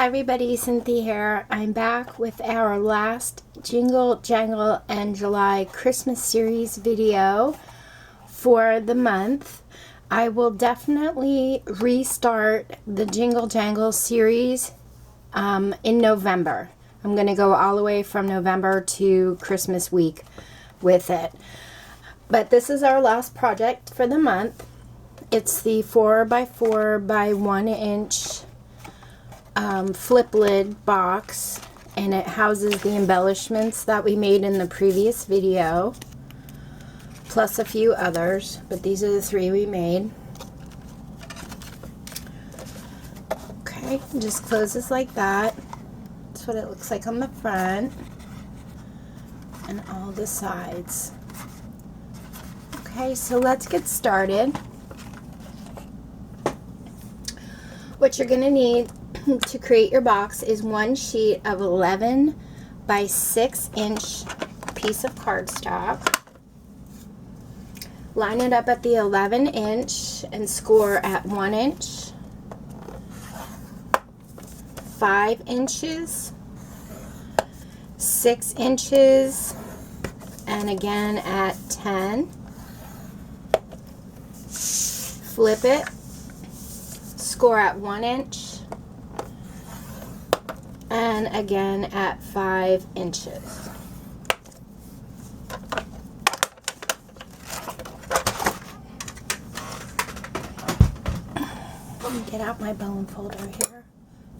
Hi everybody, Cynthia here. I'm back with our last Jingle, Jangle, and July Christmas series video for the month. I will definitely restart the Jingle Jangle series in November. I'm going to go all the way from November to Christmas week with it. But this is our last project for the month. It's the 4x4 by 1 inch flip lid box, and it houses the embellishments that we made in the previous video, plus a few others, but these are the 3 we made. Okay, it just closes like that. That's what it looks like on the front and all the sides. Okay, so let's get started. What you're going to need to create your box is 1 sheet of 11 by 6 inch piece of cardstock. Line it up at the 11 inch and score at 1 inch, 5 inches, 6 inches, and again at 10. Flip it, score at 1 inch, and again at 5 inches. Let me get out my bone folder here.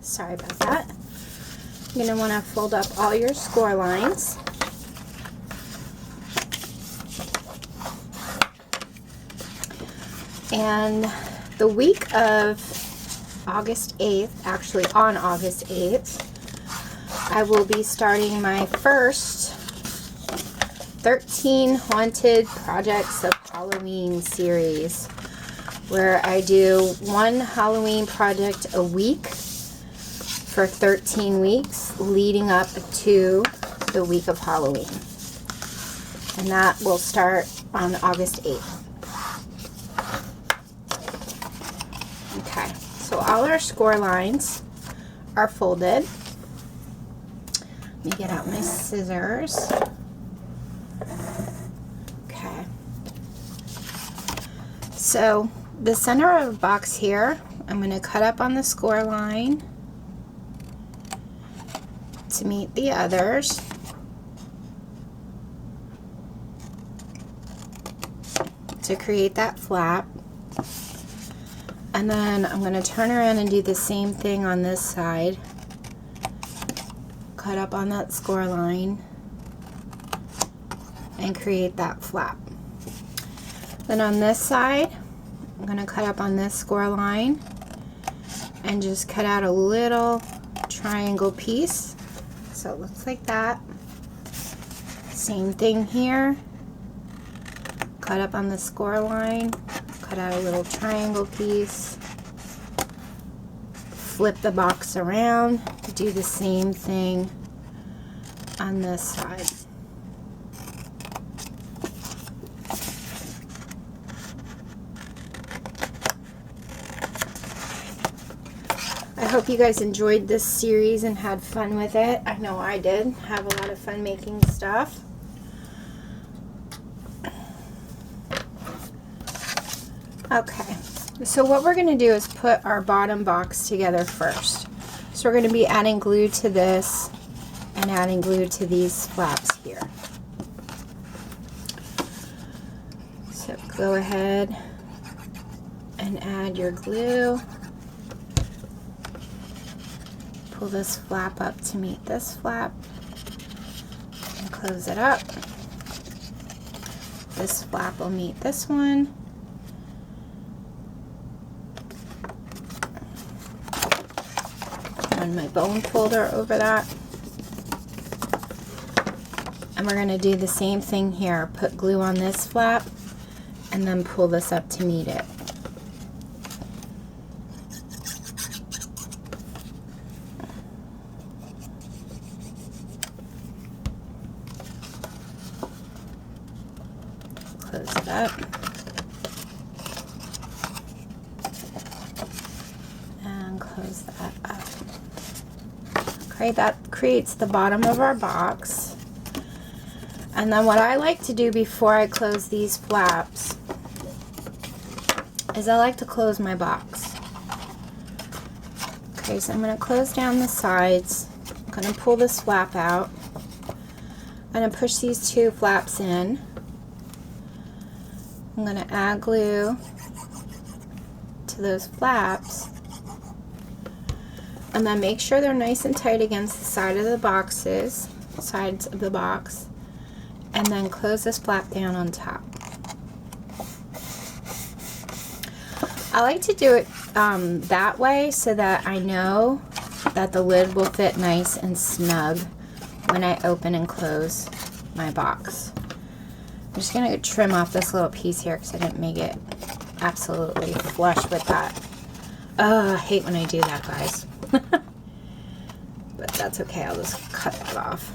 Sorry about that. You're going to want to fold up all your score lines. And the week of August 8th, actually on August 8th, I will be starting my first 13 Haunted Projects of Halloween series, where I do 1 Halloween project a week for 13 weeks leading up to the week of Halloween. And that will start on August 8th. Okay, so all our score lines are folded. Let me get out my scissors. Okay. So the center of the box here, I'm going to cut up on the score line to meet the others. To create that flap. And then I'm going to turn around and do the same thing on this side. Cut up on that score line and create that flap. Then on this side, I'm going to cut up on this score line and just cut out a little triangle piece. So it looks like that. Same thing here. Cut up on the score line, cut out a little triangle piece. Flip the box around, do the same thing on this side. I hope you guys enjoyed this series and had fun with it. I know I did. Have a lot of fun making stuff. Okay, so what we're going to do is put our bottom box together first. So we're going to be adding glue to this and adding glue to these flaps here. So go ahead and add your glue. Pull this flap up to meet this flap and close it up. This flap will meet this one. Run my bone folder over that. And we're going to do the same thing here. Put glue on this flap and then pull this up to meet it. Close it up. And close that up. Okay, that creates the bottom of our box. And then what I like to do before I close these flaps is I like to close my box. Okay, so I'm going to close down the sides. I'm going to pull this flap out. I'm going to push these two flaps in. I'm going to add glue to those flaps. And then make sure they're nice and tight against the sides of the box. And then close this flap down on top. I like to do it that way so that I know that the lid will fit nice and snug when I open and close my box. I'm just going to trim off this little piece here because I didn't make it absolutely flush with that. I hate when I do that, guys. But that's okay, I'll just cut that off.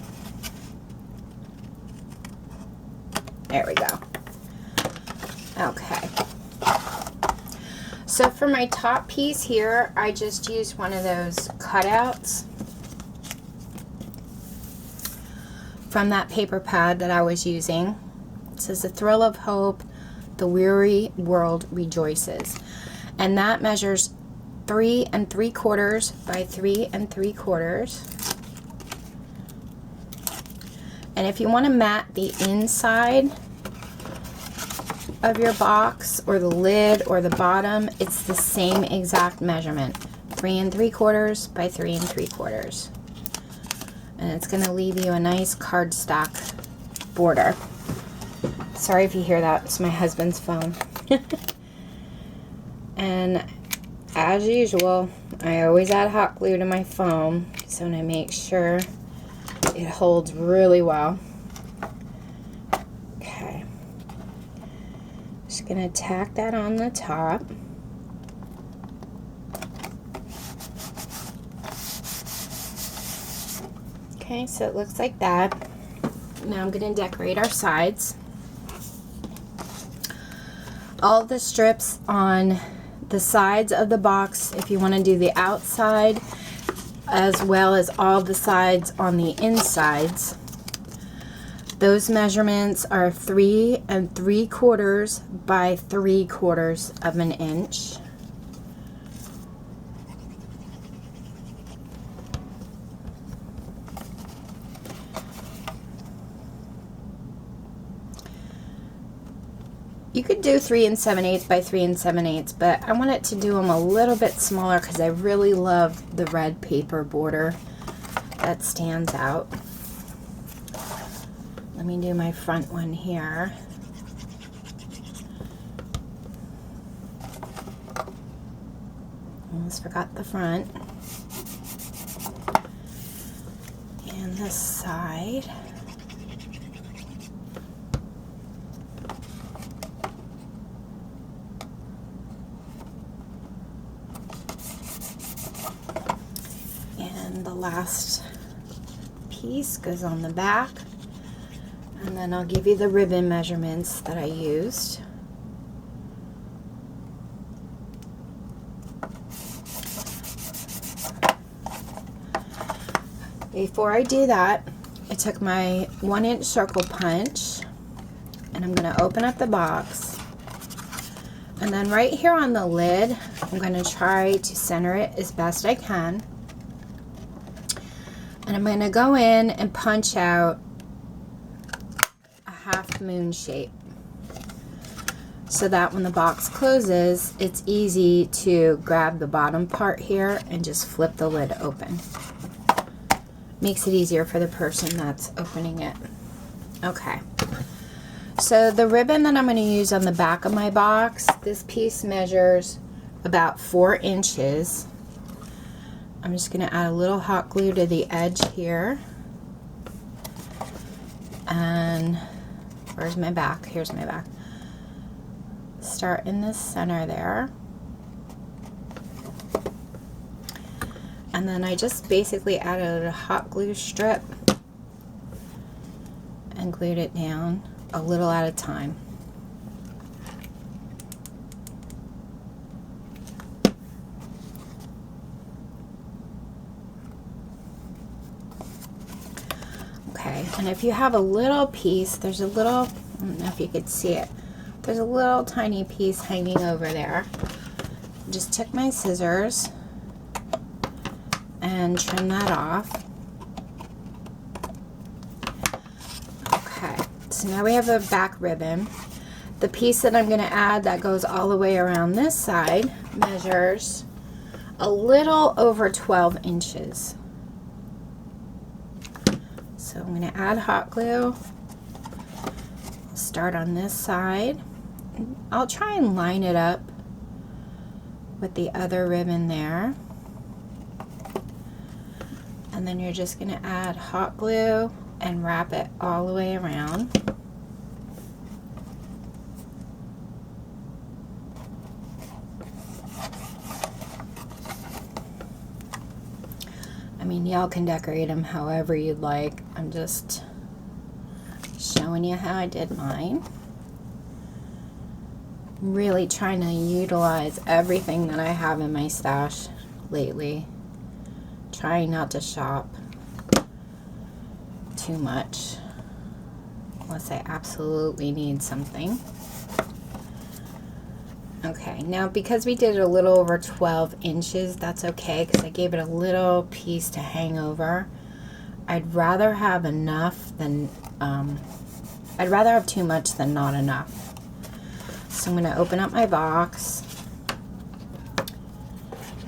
There we go. Okay. So for my top piece here, I just used one of those cutouts from that paper pad that I was using. It says, "The thrill of hope, the weary world rejoices." And that measures 3 3/4 by 3 3/4. And if you want to mat the inside of your box or the lid or the bottom, it's the same exact measurement, 3 3/4 by 3 3/4. And it's going to leave you a nice cardstock border. Sorry if you hear that, it's my husband's phone. And as usual, I always add hot glue to my foam, so I make sure it holds really well. Okay. Just gonna tack that on the top. Okay, so it looks like that. Now I'm gonna decorate our sides. All the strips on the sides of the box, if you want to do the outside as well as all the sides on the insides, those measurements are 3 3/4 by 3/4 of an inch. You could do 3 7/8 by 3 7/8, but I wanted to do them a little bit smaller because I really love the red paper border that stands out. Let me do my front one here. Almost forgot the front. And this side. The last piece goes on the back, and then I'll give you the ribbon measurements that I used. Before I do that, I took my 1-inch circle punch and I'm going to open up the box, and then right here on the lid I'm going to try to center it as best I can. And I'm going to go in and punch out a half moon shape so that when the box closes, it's easy to grab the bottom part here and just flip the lid open. Makes it easier for the person that's opening it. Okay. So the ribbon that I'm going to use on the back of my box, this piece measures about 4 inches. I'm just going to add a little hot glue to the edge here. And where's my back? Here's my back. Start in the center there. And then I just basically added a hot glue strip and glued it down a little at a time. and if you have a little piece, there's a little, I don't know if you could see it, there's a little tiny piece hanging over there. Just took my scissors and trim that off. Okay, so now we have a back ribbon. The piece that I'm going to add that goes all the way around this side measures a little over 12 inches. So I'm going to add hot glue. I'll start on this side. I'll try and line it up with the other ribbon there. And then you're just going to add hot glue and wrap it all the way around. I mean, y'all can decorate them however you'd like. I'm just showing you how I did mine. I'm really trying to utilize everything that I have in my stash lately. Trying not to shop too much unless I absolutely need something. Okay, now because we did a little over 12 inches, that's okay because I gave it a little piece to hang over. I'd rather have enough than, I'd rather have too much than not enough. So I'm going to open up my box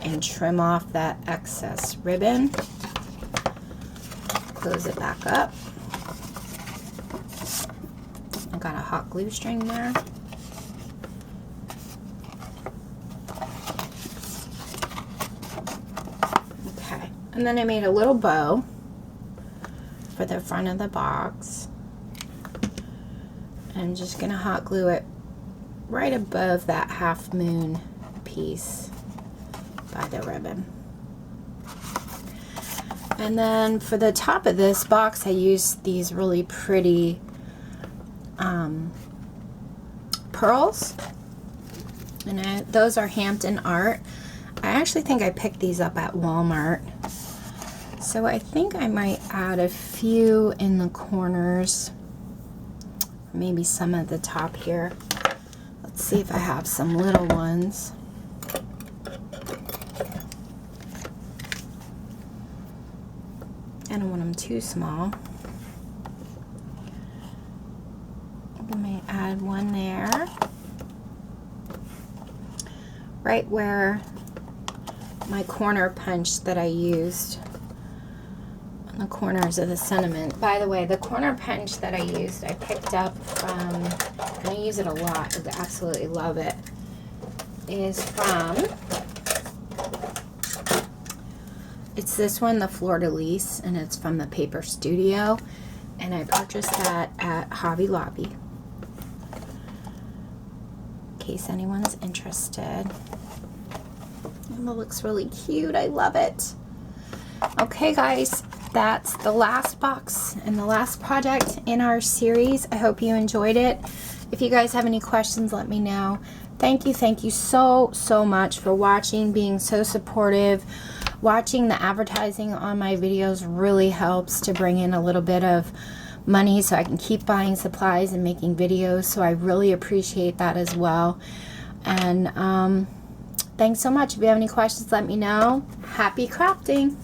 and trim off that excess ribbon. Close it back up. I got a hot glue string there. Okay, and then I made a little bow for the front of the box. I'm just gonna hot glue it right above that half moon piece by the ribbon. And then for the top of this box, I used these really pretty pearls, and those are Hampton Art. I actually think I picked these up at Walmart, so I think I might add a few in the corners, maybe some at the top here. Let's see if I have some little ones. I don't want them too small. I may add one there, right where my corner punch that I used on the corners of the sentiment. By the way, the corner punch that I used, I picked up from, and I use it a lot, I absolutely love it, is from, it's this one, the Fleur de Lis, and it's from the Paper Studio, and I purchased that at Hobby Lobby, in case anyone's interested. And it looks really cute. I love it. Okay, guys, that's the last box and the last project in our series. I hope you enjoyed it. If you guys have any questions, let me know. Thank you so much for watching, being so supportive. Watching the advertising on my videos really helps to bring in a little bit of money so I can keep buying supplies and making videos, so I really appreciate that as well. And thanks so much. If you have any questions, let me know. Happy crafting!